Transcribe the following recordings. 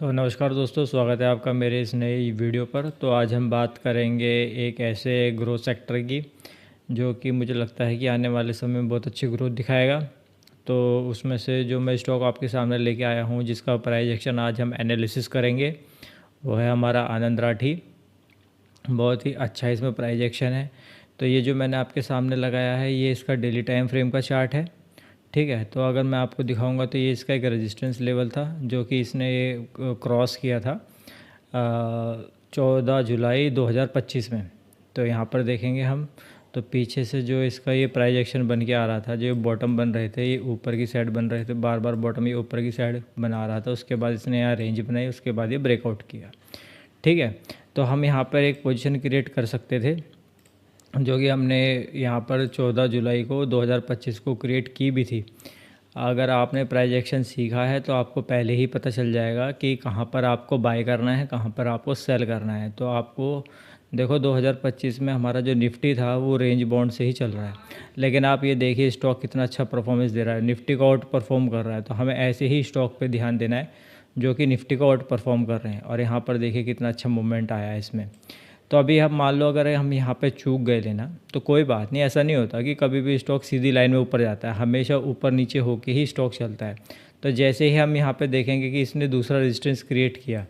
तो नमस्कार दोस्तों, स्वागत है आपका मेरे इस नई वीडियो पर। तो आज हम बात करेंगे एक ऐसे ग्रोथ सेक्टर की जो कि मुझे लगता है कि आने वाले समय में बहुत अच्छी ग्रोथ दिखाएगा। तो उसमें से जो मैं स्टॉक आपके सामने लेके आया हूँ, जिसका प्राइस एक्शन आज हम एनालिसिस करेंगे, वो है हमारा आनंद राठी। बहुत ही अच्छा इसमें प्राइस एक्शन है। तो ये जो मैंने आपके सामने लगाया है, ये इसका डेली टाइम फ्रेम का चार्ट है। ठीक है, तो अगर मैं आपको दिखाऊंगा तो ये इसका एक रेजिस्टेंस लेवल था जो कि इसने ये क्रॉस किया था 14 जुलाई 2025 में। तो यहाँ पर देखेंगे हम, तो पीछे से जो इसका ये प्राइस एक्शन बन के आ रहा था, जो बॉटम बन रहे थे, ये ऊपर की साइड बन रहे थे, बार बार बॉटम ये ऊपर की साइड बना रहा था। उसके बाद इसने यहाँ रेंज बनाई, उसके बाद ये ब्रेकआउट किया। ठीक है, तो हम यहाँ पर एक पोजीशन क्रिएट कर सकते थे जो कि हमने यहाँ पर 14 जुलाई को 2025 को क्रिएट की भी थी। अगर आपने प्राइस एक्शन सीखा है तो आपको पहले ही पता चल जाएगा कि कहाँ पर आपको बाय करना है, कहाँ पर आपको सेल करना है। तो आपको देखो 2025 में हमारा जो निफ्टी था वो रेंज बाउंड से ही चल रहा है, लेकिन आप ये देखिए स्टॉक कितना अच्छा परफॉर्मेंस दे रहा है, निफ्टी को आउट परफॉर्म कर रहा है। तो हमें ऐसे ही स्टॉक पे ध्यान देना है जो कि निफ्टी को आउट परफॉर्म कर रहे हैं। और यहाँ पर देखिए कितना अच्छा मूवमेंट आया है इसमें। तो अभी हम मान लो अगर हम यहाँ पे चूक गए लेना तो कोई बात नहीं, ऐसा नहीं होता कि कभी भी स्टॉक सीधी लाइन में ऊपर जाता है, हमेशा ऊपर नीचे होके ही स्टॉक चलता है। तो जैसे ही हम यहाँ पे देखेंगे कि इसने दूसरा रेजिस्टेंस क्रिएट किया,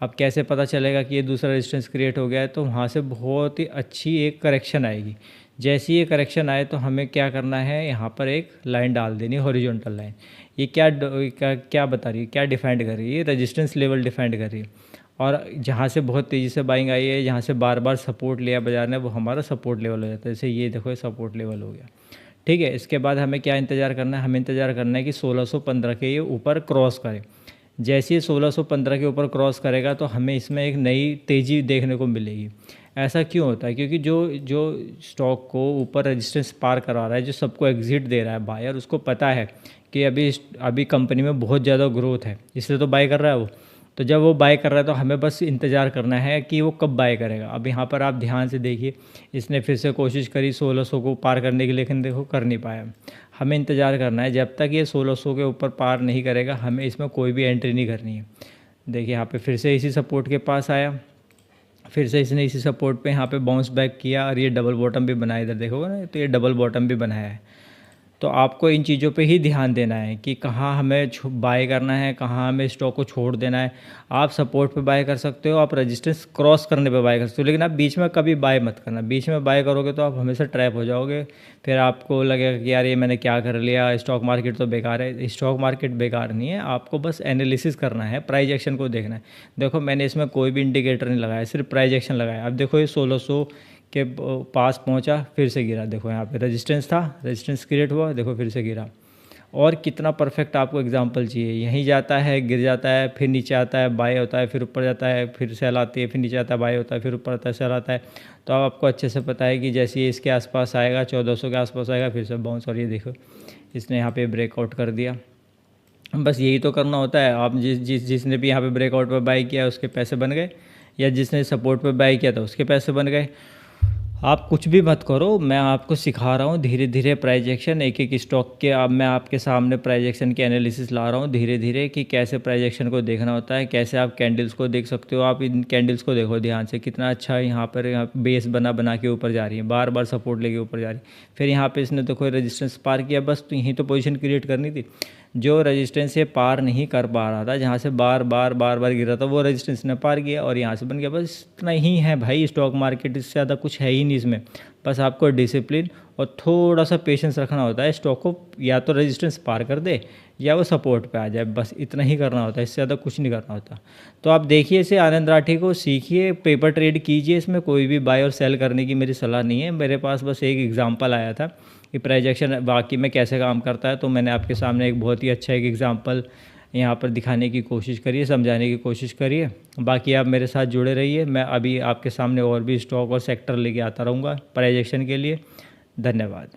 अब कैसे पता चलेगा कि ये दूसरा रेजिस्टेंस क्रिएट हो गया है, तो वहाँ से बहुत ही अच्छी एक करेक्शन आएगी। जैसे ये करेक्शन आए तो हमें क्या करना है, यहाँ पर एक लाइन डाल देनी, हॉरिजॉन्टल लाइन। ये क्या बता रही है, क्या डिफाइंड कर रही है, ये रेजिस्टेंस लेवल डिफाइंड कर रही है। और जहाँ से बहुत तेज़ी से बाइंग आई है, जहाँ से बार बार सपोर्ट लिया बाजार ने, वो हमारा सपोर्ट लेवल हो जाता है। जैसे ये देखो, ये सपोर्ट लेवल हो गया। ठीक है, इसके बाद हमें क्या इंतज़ार करना है, हमें इंतज़ार करना है कि 1615 के ये ऊपर क्रॉस करे। जैसे ही 1615 के ऊपर क्रॉस करेगा तो हमें इसमें एक नई तेज़ी देखने को मिलेगी। ऐसा क्यों होता है? क्योंकि जो जो स्टॉक को ऊपर रेजिस्टेंस पार करा रहा है, जो सबको एग्जिट दे रहा है बायर, उसको पता है कि अभी कंपनी में बहुत ज़्यादा ग्रोथ है, इसलिए तो बाय कर रहा है वो। तो जब वो बाय कर रहा है तो हमें बस इंतज़ार करना है कि वो कब बाय करेगा। अब यहाँ पर आप ध्यान से देखिए, इसने फिर से कोशिश करी 1600 को पार करने की, लेकिन देखो कर नहीं पाया। हमें इंतज़ार करना है, जब तक ये 1600 के ऊपर पार नहीं करेगा हमें इसमें कोई भी एंट्री नहीं करनी है। देखिए यहाँ पे फिर से इसी सपोर्ट के पास आया, फिर से इसने इसी सपोर्ट पे यहाँ पे बाउंस बैक किया और ये डबल बॉटम भी बनाया। इधर देखोगे ना, तो ये डबल बॉटम भी बनाया है। तो आपको इन चीज़ों पे ही ध्यान देना है कि कहाँ हमें बाय करना है, कहाँ हमें स्टॉक को छोड़ देना है। आप सपोर्ट पे बाय कर सकते हो, आप रेजिस्टेंस क्रॉस करने पे बाय कर सकते हो, लेकिन आप बीच में कभी बाय मत करना। बीच में बाय करोगे तो आप हमेशा ट्रैप हो जाओगे। फिर आपको लगेगा कि यार ये मैंने क्या कर लिया, स्टॉक मार्केट तो बेकार है। स्टॉक मार्केट बेकार नहीं है, आपको बस एनालिसिस करना है, प्राइस एक्शन को देखना है। देखो मैंने इसमें कोई भी इंडिकेटर नहीं लगाया, सिर्फ प्राइस एक्शन लगाया। अब देखो ये 1600 के पास पहुंचा, फिर से गिरा। देखो यहाँ पे रेजिस्टेंस था, रेजिस्टेंस क्रिएट हुआ, देखो फिर से गिरा। और कितना परफेक्ट आपको एग्जांपल चाहिए, यहीं जाता है, गिर जाता है, फिर नीचे आता है, बाय होता है, फिर ऊपर जाता है, फिर सेल आती है, फिर नीचे आता है, बाय होता है, फिर ऊपर आता है, सेल आता है। तो अब आपको अच्छे से पता है कि जैसे ये इसके आसपास आएगा, 1400 के आसपास आएगा, फिर से बाउंस। और ये देखो इसने यहाँ पे ब्रेकआउट कर दिया। बस यही तो करना होता है। आप जिसने भी यहाँ पे ब्रेकआउट पर बाय किया उसके पैसे बन गए, या जिसने सपोर्ट पर बाय किया था उसके पैसे बन गए। आप कुछ भी मत करो, मैं आपको सिखा रहा हूँ धीरे धीरे प्राइस एक्शन, एक एक स्टॉक के। अब मैं आपके सामने प्राइस एक्शन की एनालिसिस ला रहा हूँ धीरे धीरे कि कैसे प्राइस एक्शन को देखना होता है, कैसे आप कैंडल्स को देख सकते हो। आप इन कैंडल्स को देखो ध्यान से, कितना अच्छा यहाँ पर बेस बना बना के ऊपर जा रही है, बार बार सपोर्ट लेके ऊपर जा रही है। फिर यहाँ पे इसने देखो रेजिस्टेंस पार किया, बस तो यहीं तो पोजीशन क्रिएट करनी थी। जो रेजिस्टेंस से पार नहीं कर पा रहा था, जहाँ से बार बार गिर रहा था, वो रेजिस्टेंस ने पार किया और यहाँ से बन गया। बस इतना ही है भाई स्टॉक मार्केट, इससे ज़्यादा कुछ है ही नहीं इसमें। बस आपको डिसिप्लिन और थोड़ा सा पेशेंस रखना होता है। स्टॉक को या तो रेजिस्टेंस पार कर दे या वो सपोर्ट पे आ जाए, बस इतना ही करना होता है, इससे ज़्यादा कुछ नहीं करना होता। तो आप देखिए इसे, आनंद राठी को सीखिए, पेपर ट्रेड कीजिए। इसमें कोई भी बाय और सेल करने की मेरी सलाह नहीं है। मेरे पास बस एक एग्जांपल आया था कि प्राइस एक्शन वाकई में कैसे काम करता है, तो मैंने आपके सामने एक बहुत ही अच्छा एक एग्जांपल यहाँ पर दिखाने की कोशिश करिए, समझाने की कोशिश करिए। बाकी आप मेरे साथ जुड़े रहिए, मैं अभी आपके सामने और भी स्टॉक और सेक्टर लेके आता रहूँगा प्राइस एक्शन के लिए। धन्यवाद।